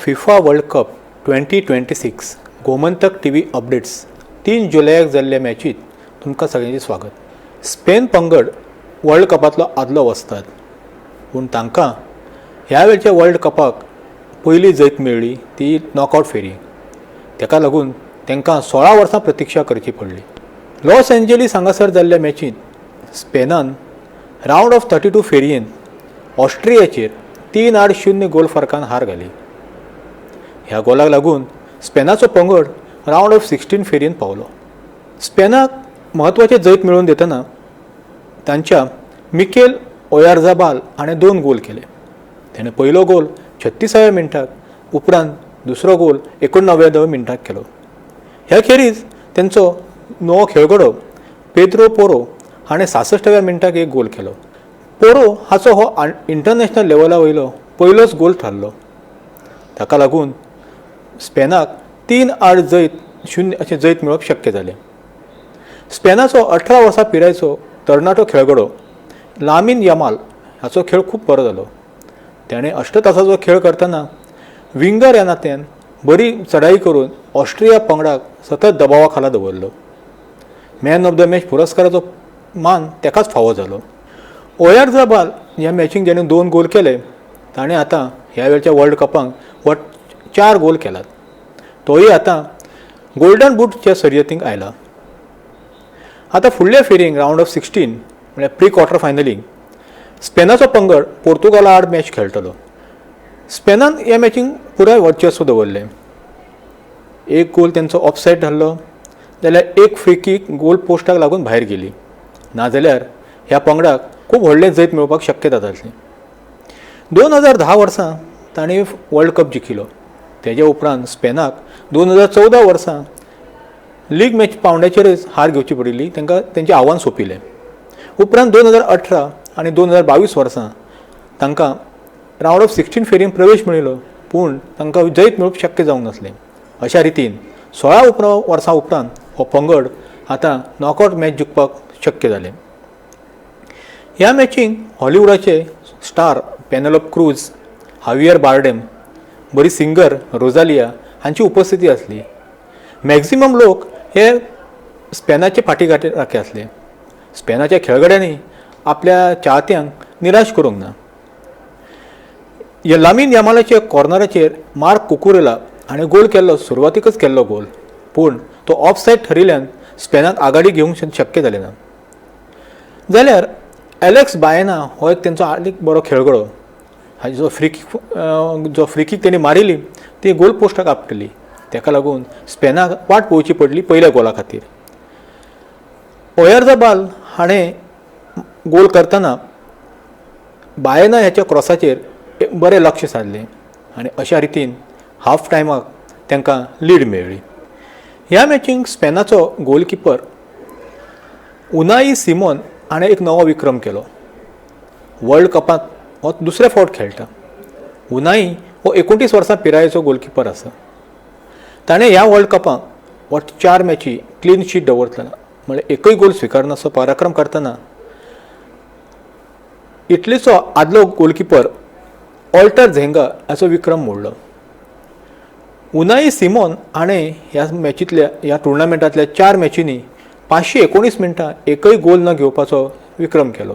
FIFA World Cup 2026 Gomantak TV updates 3 जुलयाक जाल्ल्या मॅचीत तुमकां सगळ्यांचे स्वागत. स्पेन पंगड वर्ल्ड कपांतलो आदलो वस्ताद, पूण तांकां ह्या वेळच्या वर्ल्ड कपाक पयली जैत मेळ्ळी ती नॉकआउट फेरी. ताका लागून तांकां 16 वर्सां प्रतीक्षा करची पडली. लॉस एंजेलिस हांगासर जाल्ल्या मॅचीत स्पेनान रावंड ऑफ 32 फेरयेन ऑस्ट्रियाचेर 3-0 गोल फरकान हार घाली. ह्या गोलाक लागून स्पेनाचो पंगड रावंड ऑफ 16 फेरयेन पावलो. स्पेनाक म्हत्वाचे जैत मेळोवन दितना तांच्या मिकेल ओयारझाबाल हाणें 2 गोल केले. ताणें पयलो गोल 36व्या मिनटाक, उपरांत दुसरो गोल 89व्या मिनटाक केलो. ह्या खेरीज तांचो नवो खेळगडो पेद्रो पोरो हाणें 66व्या मिनटाक एक गोल केलो. पोरो हाचो हो इंटरनॅशनल लेवला वयलो पयलोच गोल थारलो. ताका लागून स्पेनाक 3-8 जैत अशें जैत मेळप शक्य जालें. स्पेनाचो 18 वर्सां पिरायेचो तरणाटो खेळगडो लामीन यामाल हाचो खेळ खूब बरो जालो. ताणें अष्टतासाचो खेळ करतना विंगर ह्या नात्यान बरी चडाई करून ऑस्ट्रिया पंगडाक सतत दबावा खाला दवरलो. मॅन ऑफ द मॅच पुरस्काराचो मान ताकाच फावो जालो. ओयारझाबाल ह्या मॅचीक जेणे 2 गोल केले, ताणें आतां ह्या वेळच्या वर्ल्ड कपांक 4 गोल केल्यात. तोय आतां गोल्डन बूटच्या सर्यतींक आयला. आतां फुडल्या फेरयेक रावंड ऑफ 16 म्हळ्यार प्री क्वॉर्टर फायनलीक स्पेनाचो पंगड पोर्तुगाला आड मॅच खेळटलो. स्पेनान ह्या मॅचीक पुराय वर्चस्व दवरलें. एक गोल तांचो ऑफसायड थारलो, जाल्यार एक फ्री किक गोल पोस्टाक लागून भायर गेली. नाजाल्यार ह्या पंगडाक खूब व्हडलें जैत मेळोवपाक शक्यता जातली. 2010 वर्सा ताणें वर्ल्ड कप जिखिलो. तेज्या उपरांत स्पेनाक 2014 वर्सा लीग मॅच पावंड्याचेरच हार घेवची पडिल्ली. तांकां तेंचें आव्हान सोंपिल्लें. उपरांत 2018 आनी 2022 वर्सां तांकां रावंड ऑफ 16 फेरयेन प्रवेश मेळिल्लो, पूण तांकां जैत मेळप शक्य जावंक नासलें. अशा रितीन 16 वर्सां उपरांत हो पंगड आतां नॉकआउट मॅच जिखपाक शक्य जालें. ह्या मॅचीक हॉलिवूडाचे स्टार पेनेलोपे क्रूज, हावियर बार्डेम, बरी सिंगर रोझालिया हांची उपस्थिती आसली. मॅक्झिमम लोक हे स्पेनाचे फाटी राखे आसले. स्पेनाच्या खेळगड्यांनी आपल्या चाहत्यांक निराश करूंक ना. लामीन यामालाच्या कॉर्नराचेर मार्क कुकुरेला हाणें गोल केल्लो, सुरवातीकच केल्लो गोल, पूण तो ऑफसायड ठरिल्ल्यान स्पेनाक आघाडी घेवंक शक्य जालें ना. जाल्यार एलेक्स बायना हो एक तेंचो आनीक बरो खेळगडो. हाची जो फ्री किक तेणी मारिली ती गोल पोस्टाक आपटली. ताका लागून स्पेनाक वाट पळोवची पडली पयल्या गोला खातीर. ओयारझाबाल हाणें गोल करतना बायना ह्याच्या क्रॉसाचेर बरें लक्ष सारलें आनी अशा रितीन हाफ टायमाक तांकां लीड मेळ्ळी. ह्या मॅचीक स्पेनाचो गोलकीपर उनाई सिमोन हाणें एक नवो विक्रम केलो. वर्ल्ड कपांत हो दुसरे फावट खेळटा. उनाई हो 29 वर्सां पिरायेचो गोलकीपर आसा. ताणें ह्या वर्ल्ड कपांक 4 मॅची क्लीन शीट दवरतना, म्हळ्यार एकूय गोल स्विकारनासो पराक्रम करतना इटलीचो आदलो गोलकीपर ऑल्टर झेंगा हाचो विक्रम मोडलो. उनाई सिमोन हाणें ह्या मॅचींतल्या ह्या टुर्नामेंटांतल्या 4 मॅचींनी 519 मिनटां एकूय गोल न घेवपाचो विक्रम केलो.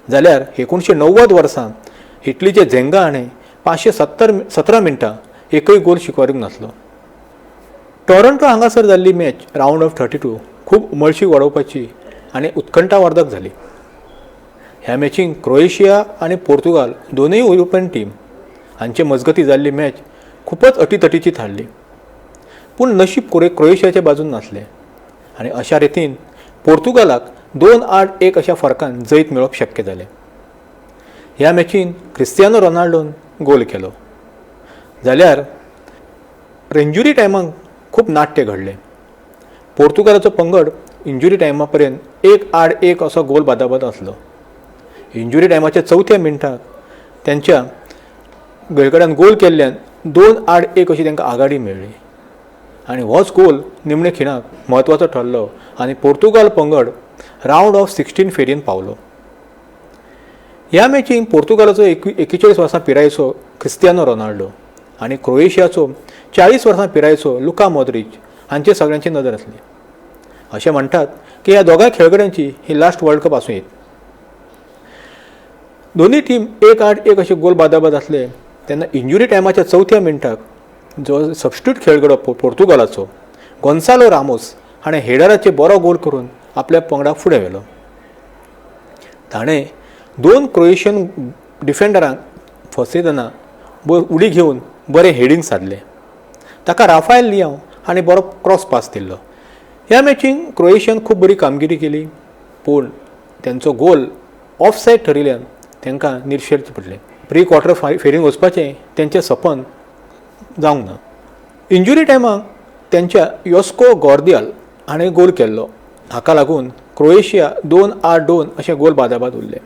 जाल्यार 1990 वर्सां इटलीचे झेंगा हाणें 517 मिनटां एकूय गोल शिकवारूंक नासलो. टॉरंटो हांगासर जाल्ली मॅच रावंड ऑफ 32 खूब उमळशीक वाडोवपाची आनी उत्कंठावर्धक जाली. ह्या मॅचीक क्रोएशिया आनी पोर्तुगाल दोनूय युरोपियन टीम हांचे मजगती जाल्ली मॅच खूपच अटीतटीची थारली. पूण नशीब क्रोएशियाच्या बाजून नासलें आनी अशा रितीन पोर्तुगालाक 2-8 अशा फरकान जैत मेळप शक्य जालें. ह्या मॅचीन क्रिस्टियानो रोनाल्डोन गोल केलो. जाल्यार इंजुरी टायमाक खूब नाट्य घडलें. पोर्तुगालाचो पंगड इंजुरी टायमा पर्यंत 1-8 असो गोल बादाबाद आसलो. इंजुरी टायमाच्या 4थ्या मिनटाक त्यांच्या खेळगड्यान गोल केल्ल्यान 2-8 अशी तांकां आघाडी मेळ्ळी आनी होच गोल निमणे खिणाक म्हत्वाचो ठरलो आनी पोर्तुगाल पंगड रावंड ऑफ 16 फेरयेन पावलो. ह्या मॅचीक पोर्तुगालाचो 41 वर्सां पिरायेचो क्रिस्टियानो रोनाल्डो आनी क्रोएशियाचो 40 वर्सां पिरायेचो लुका मॉद्रिच हांचे सगळ्यांची नदर आसली. अशें म्हणटात की ह्या दोगांय खेळगड्यांची ही लास्ट वर्ल्ड कप आसूं येत. दोनी टीम 1-8 अशे गोल बादाबाद आसले तेन्ना इंजुरी टायमाच्या 4थ्या मिनटाक जो सबस्टिट्यूट खेळगडो पोर्तुगालाचो गोन्सालो रामोस हाणें हेडराचे बरो गोल करून आपल्या पंगडाक फुडें व्हेलो. ताणें 2 क्रोएशियन डिफेंडरांक फसयतना उडी घेवन बरें हेडिंग सादलें. ताका राफायल लियाव हाणें बरो क्रॉस पास दिल्लो. ह्या मॅचीन क्रोएशियान खूब बरी कामगिरी केली पूण तेंचो गोल ऑफ सायड ठरिल्ल्यान तांकां निर्शेरचें पडलें. प्री क्वॉर्टर फेरींत वचपाचें तेंचें सपन जावंक ना. इंजुरी टायमाक तेंच्या योस्को गॉर्दियाल हाणें गोल केल्लो. हाका लागून क्रोएशिया 2-8-2 अशें गोल बादाबाद उरलें.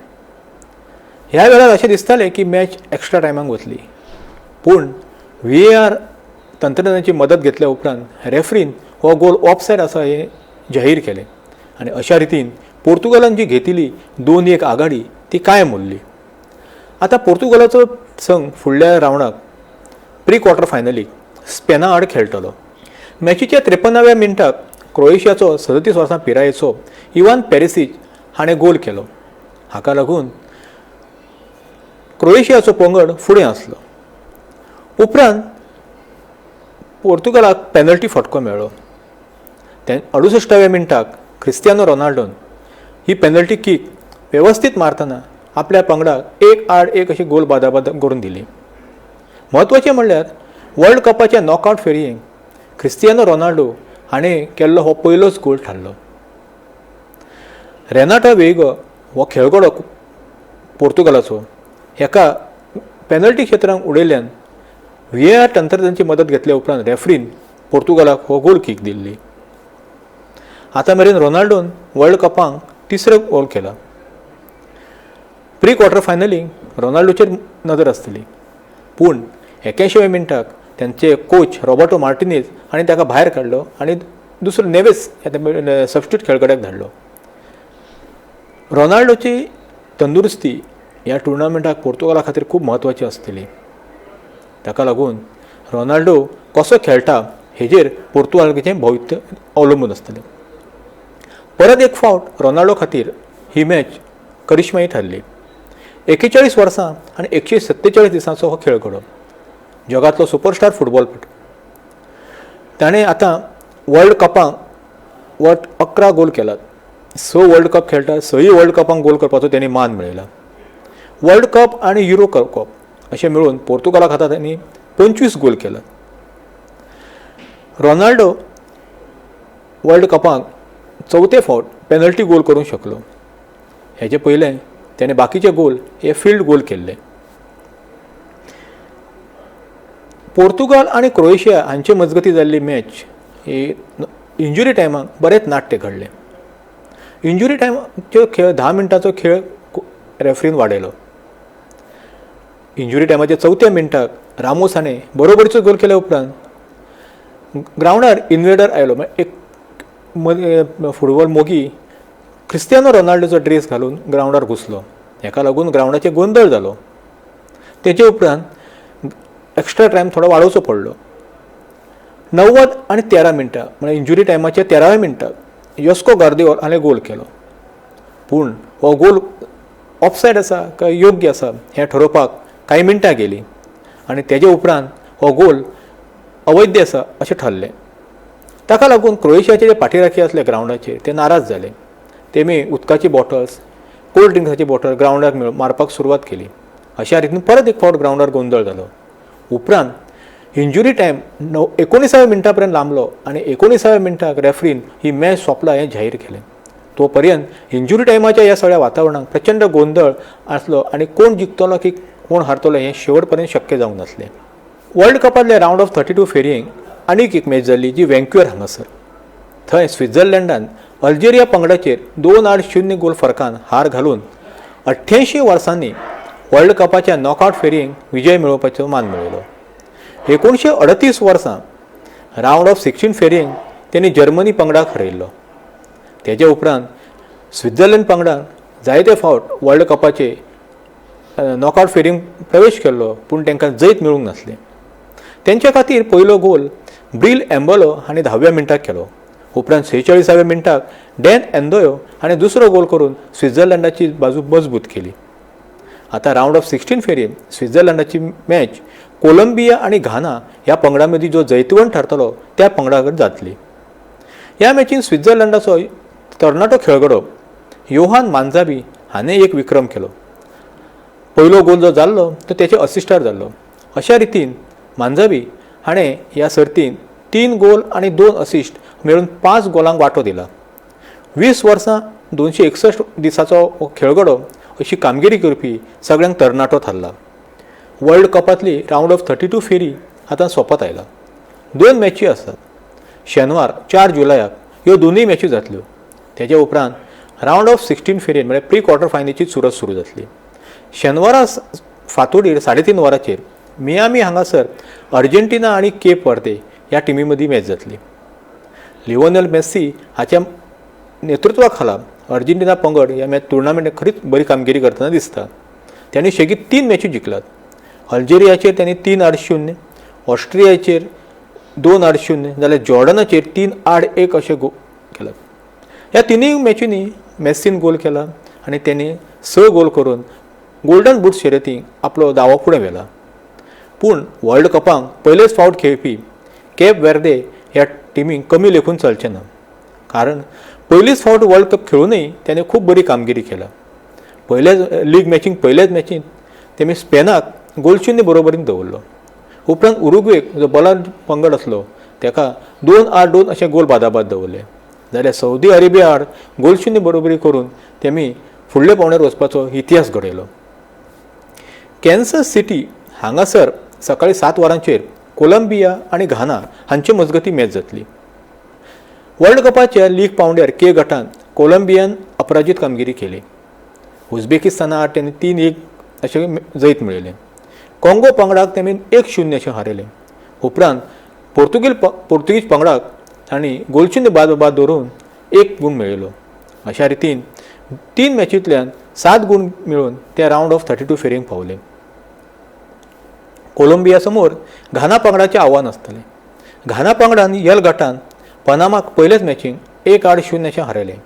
ह्या वेळार अशें दिसतालें की मॅच एक्स्ट्रा टायमाक वतली पूण VAR तंत्रज्ञानाची मदत घेतल्या उपरांत रेफ्रीन हो गोल ऑफ सायड आसा हें जाहीर केलें आनी अशा रितीन पोर्तुगालान जी घेतिल्ली 2-1 आघाडी ती कायम उरली. आतां पोर्तुगालाचो संघ फुडल्या रावंडाक प्री क्वॉर्टर फायनलीक स्पेना आड खेळटलो. मॅचीच्या 53व्या मिनटाक क्रोएशियाचो 37 वर्सां पिरायेचो इवान पेरिसीच हाणें गोल केलो. हाका लागून क्रोएशियाचो पंगड फुडें आसलो. उपरांत पोर्तुगालाक पेनल्टी फटको मेळ्ळो. 68व्या मिनटाक क्रिस्टियानो रोनाल्डोन ही पेनल्टी किक वेवस्थीत मारतना आपल्या पंगडाक 1-8 अशी गोल बादाबाद करून दिली. म्हत्वाचें म्हणल्यार वर्ल्ड कपाच्या नॉकआउट फेरयेक क्रिस्टियानो रोनाल्डो हाणें केल्लो हो पयलोच गोल थारलो. रेनाटो वेगो हो खेळगडो पोर्तुगालाचो हेका पेनल्टी क्षेत्रांत उडयल्ल्यान VAR तंत्रज्ञानाची मदत घेतल्या उपरांत रेफ्रीन पोर्तुगालाक हो गोल किक दिल्ली. आतां मेरेन रोनाल्डोन वर्ल्ड कपांक 3रो गोल केला. प्री क्वॉर्टर फायनलीक रोनाल्डोचेर नदर आसतली पूण 81व्या मिनटाक त्यांचे कोच रॉबर्टो मार्टिनेज हाणें ताका भायर काडलो आनी दुसरो नेवेस सबस्टिट्यूट खेळगड्याक धाडलो. रोनाल्डोची तंदुरुस्ती ह्या टुर्नामेंटाक पोर्तुगाला खातीर खूब म्हत्वाची आसतली. ताका लागून रोनाल्डो कसो खेळटा हेजेर पोर्तुगालाचें भवित्य अवलंबून आसतलें. परत एक फावट रोनाल्डो खातीर ही मॅच करिश्माई थारली. 41 वर्सां आनी 147 दिसांचो हो खेळगडो जगातलो सुपरस्टार फुटबॉलपटू. ताणें आतां वर्ल्ड कपांक 11 गोल केलात. 6 वर्ल्ड कप खेळटा. 6 वर्ल्ड कपांक गोल करपाचो ताणें मान मेळयला. वर्ल्ड कप आनी युरो कप अशें मेळून पोर्तुगाला खातीर ताणें 25 गोल केलात. रोनाल्डो वर्ल्ड कपांक 4थे फावट पेनल्टी गोल करूंक शकलो. हेजे पयलें त्याने बाकीचे गोल हे फील्ड गोल केल्ले. पोर्तुगाल आनी क्रोएशिया हांचे मजगती जाल्ली मॅच ही इंजुरी टायमाक बरेंच नाट्य घडलें. इंजुरी टायमाच्यो खेळ 10 मिनटांचो खेळ रेफ्रीन वाडयलो. इंजुरी टायमाच्या 4थ्या मिनटाक रामोस हाणें बरोबरीचो गोल केल्या उपरांत ग्रावंडार इन्वेडर आयलो. एक फुटबॉल मोगी क्रिस्टियानो रोनाल्डोचो ड्रेस घालून ग्रावंडार घुसलो. हेका लागून ग्रावंडाचेर गोंधळ जालो. तेचे उपरांत एक्स्ट्रा टायम थोडो वाडोवचो पडलो. 90 आनी 13 मिनटां म्हळ्यार इंजुरी टायमाच्या 13व्या मिनटाक योस्को गॉर्दियोल हाणें गोल केलो. पूण हो गोल ऑफसायड आसा काय योग्य आसा हें ठरोवपाक कांय मिनटां गेलीं आनी तेजे उपरांत हो गोल अवैध आसा अशें ठरलें. ताका लागून क्रोएशियाचे जे पाठीराखी आसले ग्रावंडाचेर ते नाराज जाले. तेमी उदकाची बॉटल्स कोल्ड ड्रिंक्साची बॉटल ग्रावंडार मारपाक सुरवात केली. अशा रितीन परत एक फावट ग्रावंडार गोंधळ जालो. उपरांत इंजुरी टायम 19व्या मिनटा पर्यंत लांबलो आनी 19व्या मिनटाक रेफ्रीन ही मॅच सोंपला हें जाहीर केलें. तो पर्यंत इंजुरी टायमाच्या ह्या सगळ्या वातावरणाक प्रचंड गोंधळ आसलो आनी कोण जिखतलो की कोण हारतलो हें शेवट पर्यंत शक्य जावंक नासलें. वर्ल्ड कपांतल्या रावंड ऑफ 32 फेरयेक आनीक एक मॅच जाल्ली जी व्हँक्युअर हांगासर. थंय स्वित्झर्लंडान अल्जेरिया पंगडाचेर 2-0 गोल फरकान हार घालून 88 वर्सांनी वर्ल्ड कपाच्या नॉकआउट फेरयेक विजय मेळोवपाचो मान मेळयलो. 1938 वर्सा रावंड ऑफ 16 फेरयेक त्यांनी जर्मनी पंगडाक हरयल्लो. तेजे उपरांत स्वित्झर्लंड पंगडान जायते फावट वर्ल्ड कपाचे नॉकआउट फेरयेक प्रवेश केल्लो पूण तांकां जैत मेळूंक नासलें. त्यांच्या खातीर पयलो गोल ब्रिल एम्बोलो हाणें 10व्या मिनटाक केलो. उपरांत 46व्या मिनटाक डॅन एन्डोयो हाणें दुसरो गोल करून स्वित्झर्लंडाची बाजू मजबूत केली. आतां रावंड ऑफ 16 फेरयेन स्वित्झर्लंडाची मॅच कोलंबिया आनी घाना ह्या पंगडा मदीं जो जैतवंत थारतलो त्या पंगडा कडेन जातली. ह्या मॅचीन स्वित्झर्लंडाचो तरणाटो खेळगडो योहान मांझाबी हाणें एक विक्रम केलो. पयलो गोल जो जाल्लो तो तेच्या असिस्टार जाल्लो. अशा रितीन मांझाबी हाणें ह्या सर्तीन 3 गोल आनी 2 असिस्ट मेळून 5 गोलांक वांटो दिला. 20 वर्सां 261 दिसाचो खेळगडो अशी कामगिरी करपी सगळ्यांक तरणाटो थारला. वर्ल्ड कपांतली रावंड ऑफ 32 फेरी आतां सोंपत आयला. 2 मॅची आसात. शेनवार 4 जुलयाक ह्यो दोनूय मॅची जातल्यो. तेच्या उपरांत रावंड ऑफ 16 फेरयेन म्हळ्यार प्री क्वॉर्टर फायनलची चुरत सुरू जातली. शेनवारा फांतोडेर 3:30 वरांचेर मियामी हांगासर अर्जेंटिना आनी केप वर्दे ह्या टिमी मदीं मॅच जातली. लिओनेल मेस्सी हाच्या नेतृत्वा खाला अर्जेंटिना पंगड ह्या मॅच टुर्नामेंटात खरीच बरी कामगिरी करतना दिसता. त्यांनी शेगीत 3 मॅची जिखलात. अल्जेरियाचेर त्यांनी 3-0, ऑस्ट्रियाचेर 2-0 जाल्यार जॉर्डनाचेर 3-1 अशें केलात. ह्या तिनूय मॅचींनी मेस्सीन गोल केला आनी त्यांनी 6 गोल करून गोल्डन बूट शर्यतीक आपलो दावो फुडें व्हेला. पूण वर्ल्ड कपांक पयलेच फावट खेळपी केप वेर्दे ह्या टिमीक कमी लेखून चलचें ना. कारण पयलीच फावट वर्ल्ड कप खेळूनय त्याने खूब बरी कामगिरी केला. पयल्याच लीग मॅचीक पयल्याच मॅचींत तेमी स्पेनाक गोलशून्य बरोबरीन दवरलो. उपरांत उरुग्वेक जो बला पंगड आसलो ताका 2-2 अशें गोल बादाबाद दवरले. जाल्यार सौदी अरेबिया आड गोलशून्य बरोबरी करून तेमी फुडल्या पावण्यार वचपाचो इतिहास घडयलो. कॅन्सस सिटी हांगासर सकाळीं 7 वरांचेर कोलंबिया आनी घाना हांचे मजगती मॅच जातली. वर्ल्ड कपाच्या लीग पावंड्यार के गटांत कोलंबियान अपराजीत कामगिरी केली. उझबेकिस्ताना आड त्यांनी 3-1 अशें जैत मेळयलें. काँगो पंगडाक तेमी 1-0 अशें हारयलें. उपरांत पोर्तुगीज पंगडाक तांणी गोलशून्य बाद धरून 1 गूण मेळयलो. अशा रितीन 3 मॅचींतल्यान 7 गूण मेळून ते रावंड ऑफ 32 फेरयेक पावले. कोलंबिया समोर घाना पंगडाचें आव्हान आसतलें. घाना पंगडान यल गटांत पनामाक पयलेच मॅचीक 1-0 अशें हारयलें.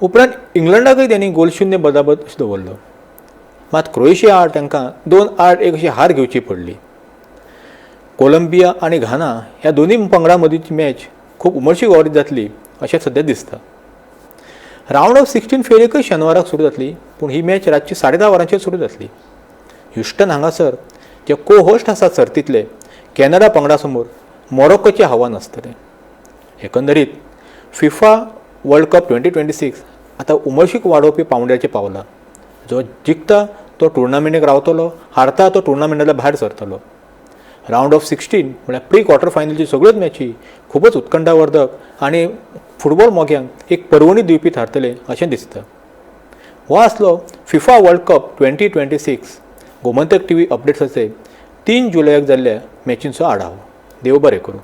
उपरांत इंग्लंडाकय त्यांनी गोलशून्य बदाबद दवरलो. मात क्रोएशिया आड तांकां 2-1 अशी हार घेवची पडली. कोलंबिया आनी घाना ह्या दोनूय पंगडां मदींची मॅच खूब उमळशीक ओवर जातली अशें सद्या दिसता. रावंड ऑफ 16 फेरयेकय शेनवाराक सुरू जातली. पूण ही मॅच रातची 10:30 वरांचेर सुरू जातली. ह्युस्टन हांगासर जे को होस्ट आसात सर्तींतले कॅनडा पंगडा समोर मोरोक्कोचें आव्हान आसतलें. एकंदरीत फिफा वर्ल्ड कप 2026 आतां उमळशीक वाडोवपी पावंड्याचेर पावला. जो जिखता तो टुर्नामेंटाक रावतलो, हारता तो टुर्नामेंटांतल्या भायर सरतलो. रावंड ऑफ 16 म्हळ्यार प्री क्वॉर्टर फायनलची सगळ्योच मॅची खूबच उत्कंठावर्धक आनी फुटबॉल मोग्यांक एक पर्वणी दिवपी थारतले अशें दिसता. हो आसलो FIFA World Cup 2026 Gomantak TV अपडेट्साचे 3 जुलयाक जाल्ल्या मॅचींचो आढावो. देव बरें करूं.